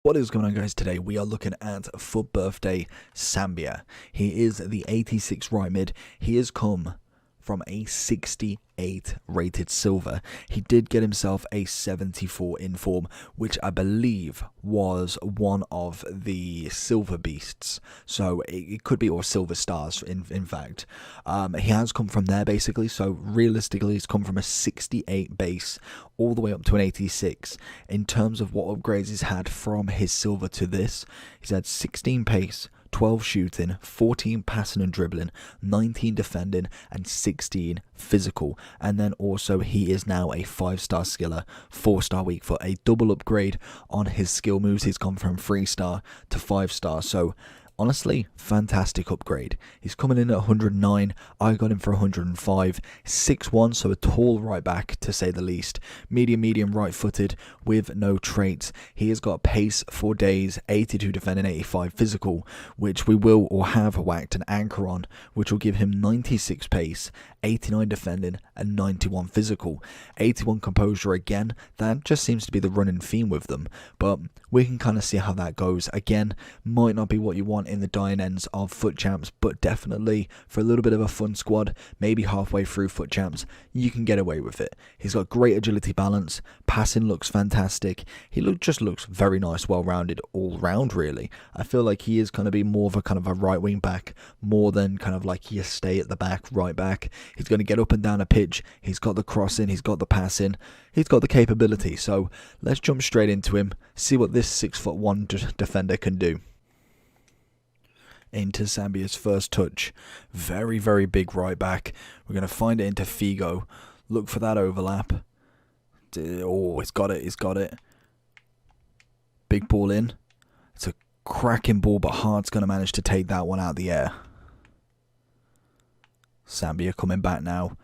What is going on, guys? Today we are looking at FUT Birthday Sambia. He is the 86 right mid. He has come from a 68 rated silver. He did get himself a 74 in form, which I believe was one of the silver beasts. So it could be, or silver stars in fact. He has come from there basically. So realistically, he's come from a 68 base all the way up to an 86. In terms of what upgrades he's had from his silver to this, he's had 16 pace, 12 shooting, 14 passing and dribbling, 19 defending, and 16 physical. And then also he is now a 5-star skiller, 4-star weak foot, a double upgrade on his skill moves. He's gone from 3-star to 5-star. So honestly, fantastic upgrade. He's coming in at 109. I got him for 105. 6'1", so a tall right back to say the least. Medium right footed with no traits. He has got pace for days, 82 defending, 85 physical, which we will or have whacked an anchor on, which will give him 96 pace, 89 defending, and 91 physical. 81 composure again. That just seems to be the running theme with them, but we can kind of see how that goes. Again, might not be what you want in the dying ends of FUT Champs, but definitely for a little bit of a fun squad, maybe halfway through FUT Champs, you can get away with it. He's got great agility balance, passing looks fantastic. He just looks very nice, well-rounded all round really. I feel like he is going to be more of a kind of a right wing back, more than kind of like you stay at the back, right back. He's going to get up and down a pitch. He's got the crossing, he's got the passing, he's got the capability. So let's jump straight into him, see what this 6'1" defender can do. Into Sambia's first touch. Very big right back. We're going to find it into Figo. Look for that overlap. Oh, he's got it. Big ball in. It's a cracking ball, but Hart's going to manage to take that one out of the air. Sambia coming back now.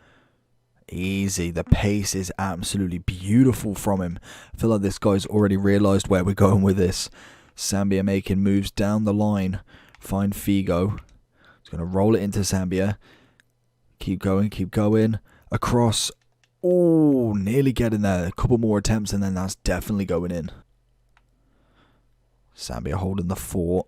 Easy. The pace is absolutely beautiful from him. I feel like this guy's already realised where we're going with this. Sambia making moves down the line. Find Figo. He's going to roll it into Sambia. Keep going. Across. Oh, nearly getting there. A couple more attempts and then that's definitely going in. Sambia holding the fort.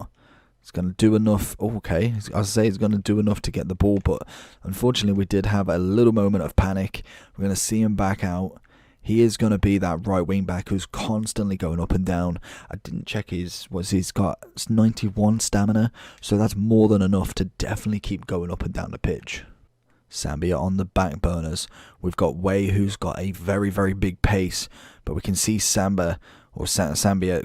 It's going to do enough. Oh, okay, I say it's going to do enough to get the ball, but unfortunately we did have a little moment of panic. We're going to see him back out. He is going to be that right wing back who's constantly going up and down. I didn't check he's got 91 stamina, so that's more than enough to definitely keep going up and down the pitch. Sambia on the back burners. We've got Wei, who's got a very big pace, but we can see Sambia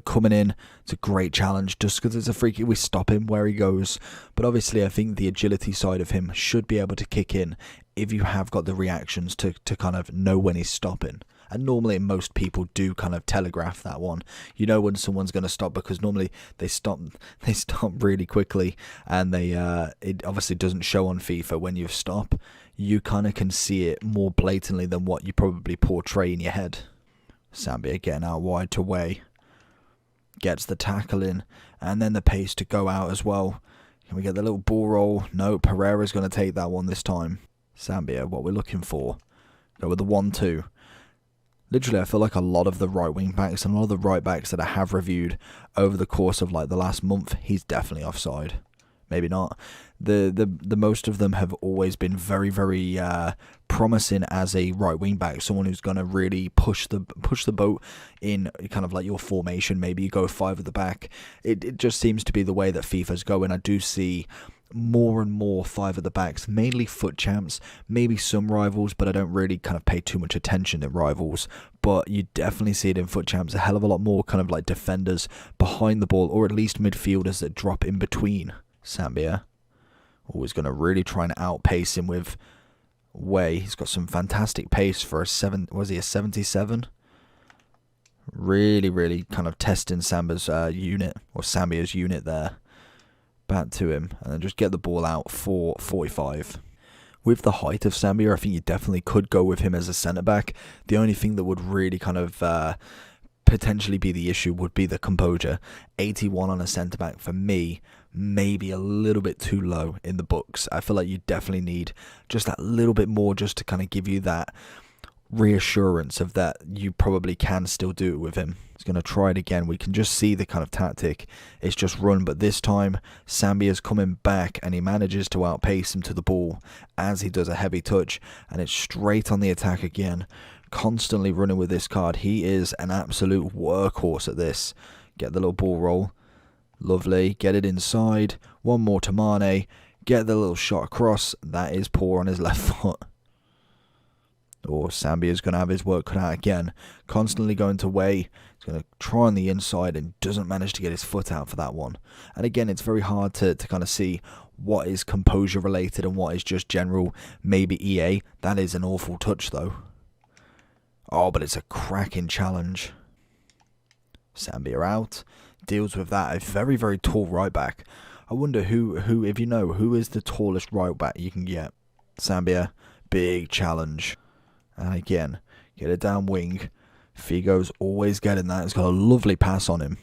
coming in. It's a great challenge. Just because it's a free kick, we stop him where he goes. But obviously I think the agility side of him should be able to kick in if you have got the reactions to kind of know when he's stopping. And normally most people do kind of telegraph that one. You know when someone's going to stop, because normally they stop really quickly, and it obviously doesn't show on FIFA when you stop. You kind of can see it more blatantly than what you probably portray in your head. Sambia getting out wide to Wei. Gets the tackle in, and then the pace to go out as well. Can we get the little ball roll? No, Pereira's going to take that one this time. Sambia, what we're looking for. Go with the 1-2. Literally, I feel like a lot of the right wing backs and a lot of the right backs that I have reviewed over the course of like the last month, he's definitely offside. Maybe not. The most of them have always been very promising as a right wing back, someone who's going to really push the boat in kind of like your formation. Maybe you go 5 at the back. It just seems to be the way that FIFA's going. I do see more and more 5 at the backs, mainly FUT Champs, maybe some rivals, but I don't really kind of pay too much attention to rivals. But you definitely see it in FUT Champs a hell of a lot more kind of like defenders behind the ball, or at least midfielders that drop in between. Sambia always going to really try and outpace him with Wei. He's got some fantastic pace for a 77? Really kind of testing Sambia's unit there. Back to him, and then just get the ball out for 45. With the height of Sambia, I think you definitely could go with him as a centre-back. The only thing that would really kind of potentially be the issue would be the composure. 81 on a centre-back for me, maybe a little bit too low in the books. I feel like you definitely need just that little bit more just to kind of give you that reassurance of that you probably can still do it with him. He's going to try it again. We can just see the kind of tactic. It's just run, but this time Sambia's coming back and he manages to outpace him to the ball as he does a heavy touch, and it's straight on the attack again. Constantly running with this card. He is an absolute workhorse at this. Get the little ball roll. Lovely. Get it inside. One more to Mane. Get the little shot across. That is poor on his left foot. Or Sambia's going to have his work cut out again. Constantly going to Way. He's going to try on the inside and doesn't manage to get his foot out for that one. And again, it's very hard to kind of see what is composure related and what is just general, maybe EA. That is an awful touch though. Oh, but it's a cracking challenge. Sambia out. Deals with that. A very, very tall right back. I wonder who, if you know, who is the tallest right back you can get. Sambia. Big challenge. And again, get it down wing. Figo's always getting that. He's got a lovely pass on him.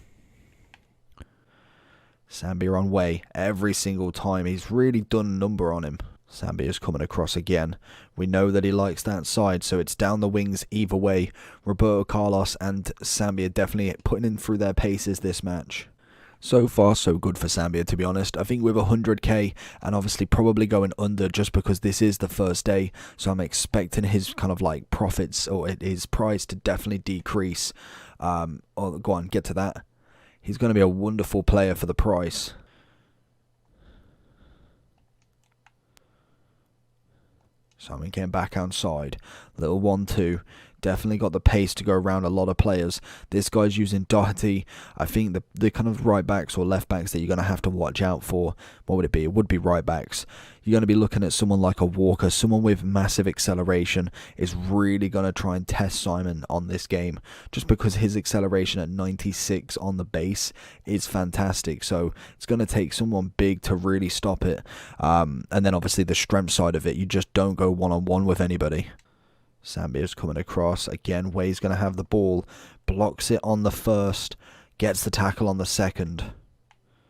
Sambia on Way every single time. He's really done a number on him. Sambia's coming across again. We know that he likes that side, so it's down the wings either way. Roberto Carlos and Sambia definitely putting in through their paces this match. So far, so good for Sambia, to be honest. I think with 100k, and obviously probably going under just because this is the first day, so I'm expecting his kind of like profits or his price to definitely decrease. Go on, get to that. He's going to be a wonderful player for the price. Simon came back outside. Little 1-2. Definitely got the pace to go around a lot of players. This guy's using Doherty. I think the kind of right backs or left backs that you're going to have to watch out for, what would it be? It would be right backs. You're going to be looking at someone like a Walker. Someone with massive acceleration is really going to try and test Simon on this game. Just because his acceleration at 96 on the base is fantastic. So it's going to take someone big to really stop it. And then obviously the strength side of it, you just don't go one-on-one with anybody. Sambia's coming across. Again, Way's going to have the ball. Blocks it on the first. Gets the tackle on the second.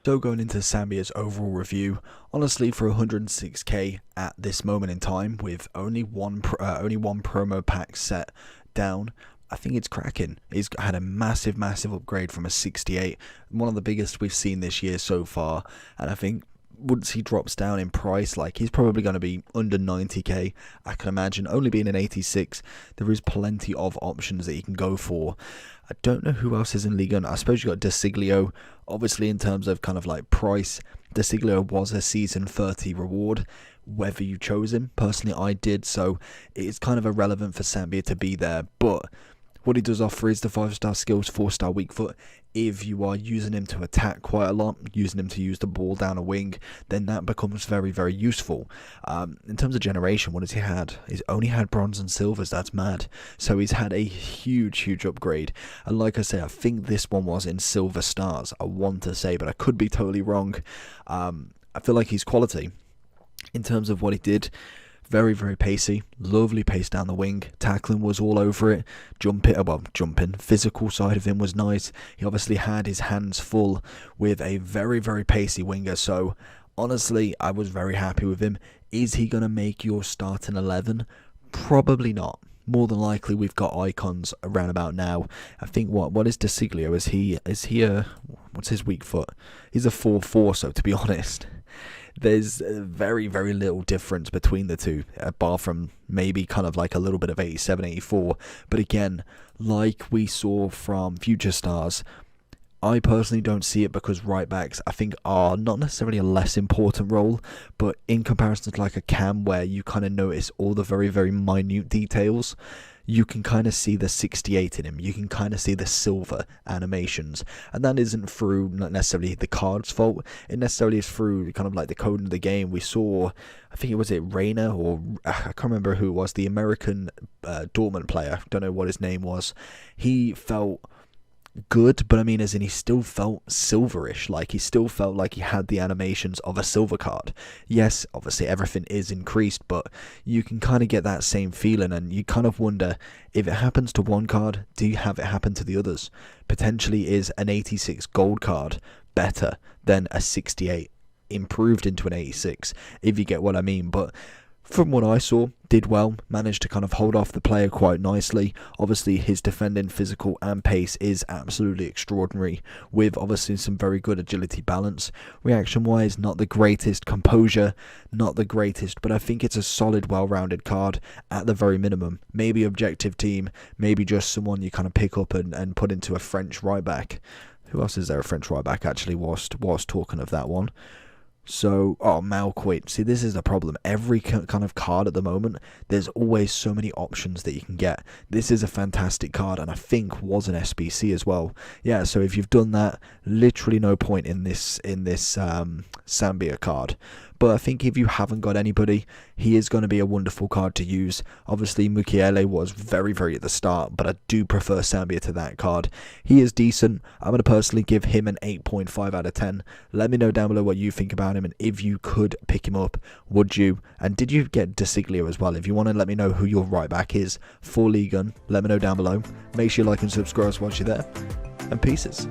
So going into Sambia's overall review, honestly for 106k at this moment in time, with only one promo pack set down, I think it's cracking. He's had a massive upgrade from a 68, one of the biggest we've seen this year so far, and I think once he drops down in price, like he's probably going to be under 90k. I can imagine only being an 86. There is plenty of options that you can go for. I don't know who else is in Liga. I suppose you got Desiglio. Obviously, in terms of kind of like price, Desiglio was a season 30 reward, whether you chose him. Personally, I did, so it's kind of irrelevant for Sambia to be there. But what he does offer is the 5-star skills, 4-star weak foot. If you are using him to attack quite a lot, using him to use the ball down a wing, then that becomes very, very useful. In terms of generation, what has he had? He's only had bronze and silvers. That's mad. So he's had a huge upgrade. And like I say, I think this one was in silver stars, I want to say, but I could be totally wrong. I feel like he's quality in terms of what he did. Very, very pacey. Lovely pace down the wing. Tackling was all over it. Jumping. Physical side of him was nice. He obviously had his hands full with a very, very pacey winger. So, honestly, I was very happy with him. Is he going to make your starting 11? Probably not. More than likely, we've got icons around about now. I think what is Desiglio? Is he a, what's his weak foot? He's a 4-4. So to be honest, there's very, very little difference between the two, bar from maybe kind of like a little bit of 87, 84. But again, like we saw from Future Stars, I personally don't see it because right backs, I think, are not necessarily a less important role, but in comparison to like a Cam where you kind of notice all the very, very minute details, you can kind of see the 68 in him. You can kind of see the silver animations. And that isn't through not necessarily the card's fault. It necessarily is through kind of like the code of the game. We saw, I think it was Reina, or I can't remember who it was, the American Dortmund player. Don't know what his name was. He felt good, but I mean, as in he still felt silverish, like he still felt like he had the animations of a silver card. Yes, obviously everything is increased, but you can kind of get that same feeling, and you kind of wonder, if it happens to one card, do you have it happen to the others? Potentially is an 86 gold card better than a 68 improved into an 86, if you get what I mean. But from what I saw, did well, managed to kind of hold off the player quite nicely. Obviously, his defending, physical and pace is absolutely extraordinary, with obviously some very good agility balance. Reaction-wise, not the greatest. Composure, not the greatest, but I think it's a solid, well-rounded card at the very minimum. Maybe objective team, maybe just someone you kind of pick up and put into a French right-back. Who else is there a French right-back, actually, whilst talking of that one? So, Malquit. See, this is the problem. Every kind of card at the moment, there's always so many options that you can get. This is a fantastic card, and I think was an SBC as well. Yeah, so if you've done that, literally no point in this Sambia card. But I think if you haven't got anybody, he is going to be a wonderful card to use. Obviously, Mukiele was very, very at the start, but I do prefer Sambia to that card. He is decent. I'm going to personally give him an 8.5 out of 10. Let me know down below what you think about him, and if you could pick him up, would you? And did you get De Siglio as well? If you want to let me know who your right back is for Ligue 1, let me know down below. Make sure you like and subscribe once you're there. And pieces.